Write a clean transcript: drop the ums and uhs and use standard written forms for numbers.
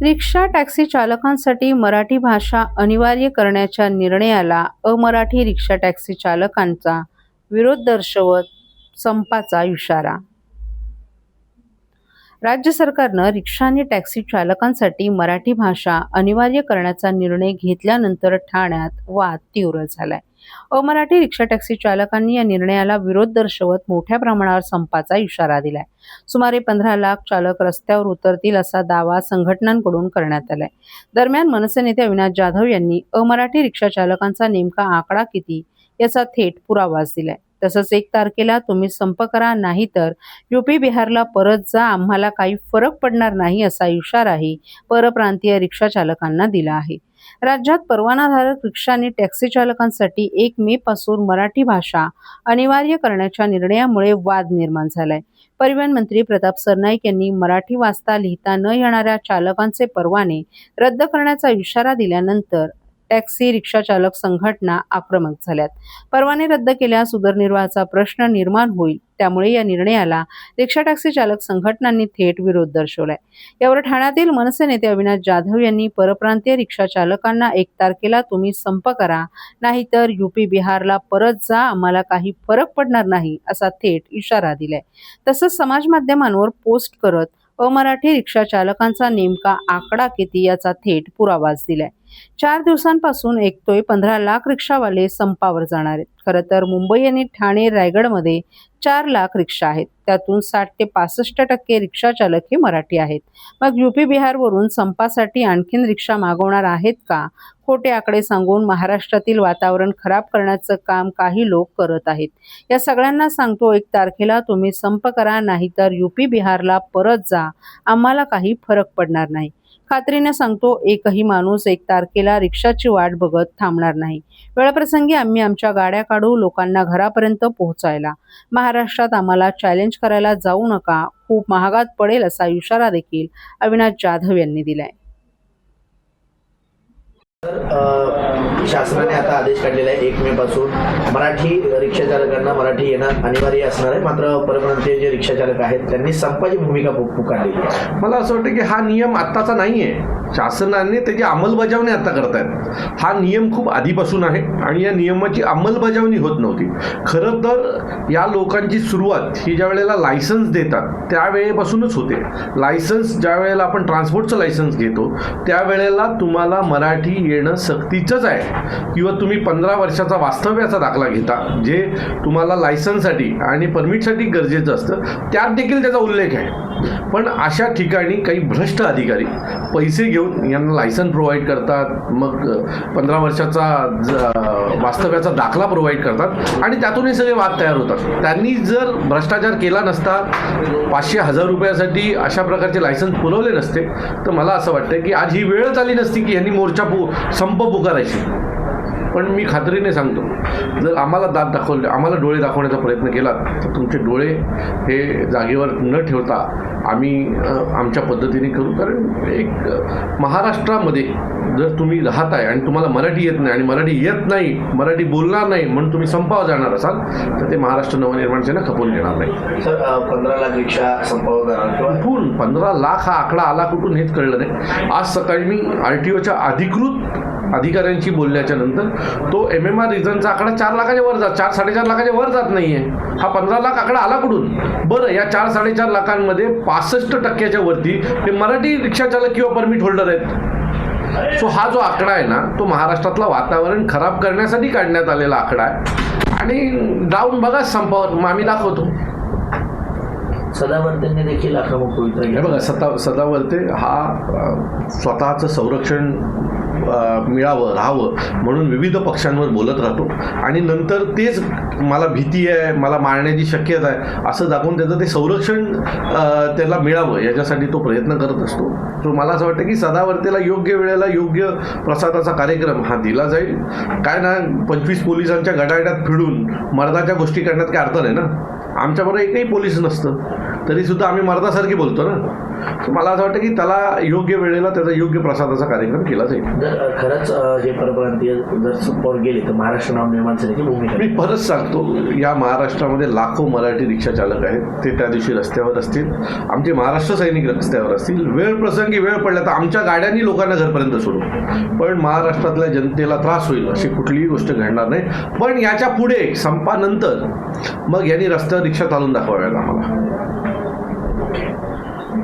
Rickshaw taxi चालकांसाठी मराठी भाषा अनिवार्य करण्याच्या निर्णयाला अमराठी रिक्षा टॅक्सी चालकांचा विरोध दर्शवत संपाचा इशारा. राज्य सरकारनं रिक्षा आणि टॅक्सी चालकांसाठी मराठी भाषा अनिवार्य करण्याचा निर्णय घेतल्यानंतर ठाण्यात वाद तीव्र झालाय. अमराठी रिक्षा टॅक्सी चालकांनी या निर्णयाला विरोध दर्शवत मोठ्या प्रमाणावर संपाचा इशारा दिलाय. सुमारे 15 लाख चालक रस्त्यावर उतरतील असा दावा संघटनांकडून करण्यात आलाय. दरम्यान मनसे नेते अविनाश जाधव यांनी अमराठी रिक्षा चालकांचा नेमका आकडा किती याचा थेट पुरावाच दिलाय. तसंच 1 तारखेला तुम्ही संप करा, नाहीतर यूपी बिहारला परत जा, आम्हाला काही फरक पडणार नाही असा इशाराही परप्रांतीय रिक्षा चालकांना दिला आहे. राज्यात परवानाधारक रिक्षा आणि टॅक्सी चालकांसाठी 1 मे पासून मराठी भाषा अनिवार्य करण्याच्या निर्णयामुळे वाद निर्माण झालाय. परिवहन मंत्री प्रताप सरनाईक यांनी मराठी वाचता लिहिता न येणाऱ्या चालकांचे परवाने रद्द करण्याचा इशारा दिल्यानंतर टॅक्सी रिक्षा चालक संघटना आक्रमक झाल्यात. परवाने रद्द केल्यास उदरनिर्वाहाचा प्रश्न निर्माण होईल, त्यामुळे या निर्णयाला रिक्षा टॅक्सी चालक संघटनांनी थेट विरोध दर्शवलाय. यावर ठाण्यातील मनसे नेते अविनाश जाधव यांनी परप्रांतीय रिक्षा चालकांना 1 तारखेला तुम्ही संप करा, नाहीतर यूपी बिहारला परत जा, आम्हाला काही फरक पडणार नाही असा थेट इशारा दिलाय. तसंच समाज माध्यमांवर पोस्ट करत अमराठी रिक्षा चालकांचा नेमका आकडा किती याचा थेट पुरावाच दिलाय. 4 दिवसांपासून ऐकतोय 15 लाख रिक्षावाले संपावर जाणार आहेत. खरं तर मुंबई आणि ठाणे, रायगडमध्ये 4 लाख रिक्षा आहेत. त्यातून 60 ते 65% रिक्षा चालक हे मराठी आहेत. मग यूपी बिहारवरून संपासाठी आणखीन रिक्षा मागवणार आहेत का? खोटे आकडे सांगून महाराष्ट्रातील वातावरण खराब करण्याचं काम काही लोक करत आहेत. या सगळ्यांना सांगतो, 1 तारखेला तुम्ही संप करा, नाहीतर यूपी बिहारला परत जा, आम्हाला काही फरक पडणार नाही. खात्रीने सांगतो, एकही माणूस 1 तारखेला रिक्षाची वाट बघत थांबणार नाही. वेळप्रसंगी आम्ही आमच्या गाड्या काढू, लोकांना घरापर्यंत पोहोचायला. महाराष्ट्रात आम्हाला चॅलेंज करायला जाऊ नका, खूप महागात पडेल असा इशारा देखील अविनाश जाधव यांनी दिलाय. शासनाने आता आदेश काढलेला आहे 1 मे पासून मराठी रिक्षा चालकांना मराठी येणं अनिवार्य असणार आहे. मात्र परप्रांतीय जे रिक्षा चालक आहेत त्यांनी संपाची भूमिका पुकारली. मला असं वाटतं की हा नियम आत्ताचा नाही आहे. शासनाने त्याची अंमलबजावणी आता करतायत. हा नियम खूप आधीपासून आहे आणि या नियमाची अंमलबजावणी होत नव्हती. खरं तर या लोकांची सुरुवात ही ज्या वेळेला लायसन्स देतात त्यावेळेपासूनच होते. लायसन्स ज्या वेळेला आपण ट्रान्सपोर्टचं लायसन्स घेतो त्यावेळेला तुम्हाला मराठी येणं सक्तीचंच आहे. किंवा तुम्ही 15 वर्षाचा वास्तव्याचा दाखला घेता, जे तुम्हाला लायसन्ससाठी आणि परमिटसाठी गरजेचं असतं, त्यात देखील त्याचा उल्लेख आहे. पण अशा ठिकाणी काही भ्रष्ट अधिकारी पैसे घेऊन यांना लायसन्स प्रोव्हाइड करतात, मग 15 वर्षाचा वास्तव्याचा दाखला प्रोव्हाइड करतात आणि त्यातूनही सगळे वाद तयार होतात. त्यांनी जर भ्रष्टाचार केला नसता, 500-1000 रुपयासाठी अशा प्रकारचे लायसन्स पुरवले नसते, तर मला असं वाटतं की आज ही वेळच आली नसती की यांनी संप पुकारायची. पण मी खात्रीने सांगतो, जर आम्हाला दात दाखवले, आम्हाला डोळे दाखवण्याचा प्रयत्न केला तर तुमचे डोळे हे जागेवर न ठेवता आम्ही आमच्या पद्धतीने करू. कारण एक महाराष्ट्रामध्ये जर तुम्ही राहत आहे आणि तुम्हाला मराठी येत नाही आणि मराठी येत नाही, मराठी बोलणार नाही म्हणून तुम्ही संपावर जाणार असाल तर ते महाराष्ट्र नवनिर्माण सेना खपवून घेणार नाही. सर, 15 लाख रिक्षा संपावर जाणार. कुठून 15 लाख हा आकडा आला कुठून हेच कळलं नाही. आज सकाळी मी RTOच्या अधिकृत अधिकाऱ्यांशी बोलल्याच्या नंतर तो MMR रिझनचा आकडा 4 लाखाच्या वर 4-4.5 लाखाच्या वर जात नाहीये. हा 15 लाख आकडा आला कुठून? बरं, या 4-4.5 लाखांमध्ये 65% वरती ते मराठी रिक्षा चालक किंवा परमिट होल्डर आहेत. सो हा जो आकडा आहे ना, तो महाराष्ट्रातलं वातावरण खराब करण्यासाठी काढण्यात आलेला आकडा आहे. आणि जाऊन बघा संपावर, मग आम्ही दाखवतो. सदावर्तेंनी देखील आक्रमक भूमिका घेतली. बघा, सदावर्ते हा स्वतःचं संरक्षण मिळावं, राहावं म्हणून विविध पक्षांवर बोलत राहतो आणि नंतर तेच मला भीती आहे, मला मारण्याची शक्यता आहे असं दाखवून त्याचं ते संरक्षण त्याला मिळावं याच्यासाठी तो प्रयत्न करत असतो. सो मला असं वाटतं की सदावर्तेला योग्य वेळेला योग्य प्रसादाचा कार्यक्रम हा दिला जाईल. काय ना, 25 पोलिसांच्या गडाड्यात फिरून मर्दाच्या गोष्टी करण्यात काय अर्थ आहे ना. आमच्याबरोबर एकही पोलीस नसतं. तरी सुद्धा आम्ही मर्दासारखी बोलतो ना. तर मला असं वाटतं की त्याला योग्य वेळेला त्याचा योग्य प्रसादाचा कार्यक्रम केला जाईल. जर खरंच हे परप्रांतीय जर सपोर्ट गेले तर महाराष्ट्र नवनिर्माण सेनेची भूमिका. मी परत सांगतो, या महाराष्ट्रामध्ये लाखो मराठी रिक्षा चालक आहेत, ते त्या दिवशी रस्त्यावर असतील, आमचे महाराष्ट्र सैनिक रस्त्यावर असतील. वेळ प्रसंगी वेळ पडला तर आमच्या गाड्यांनी लोकांना घरपर्यंत सोडू, पण महाराष्ट्रातल्या जनतेला त्रास होईल अशी कुठलीही गोष्ट घडणार नाही. पण याच्या पुढे संपानंतर मग यांनी रस्त्यावर रिक्षा चालून दाखवाव्यात आम्हाला.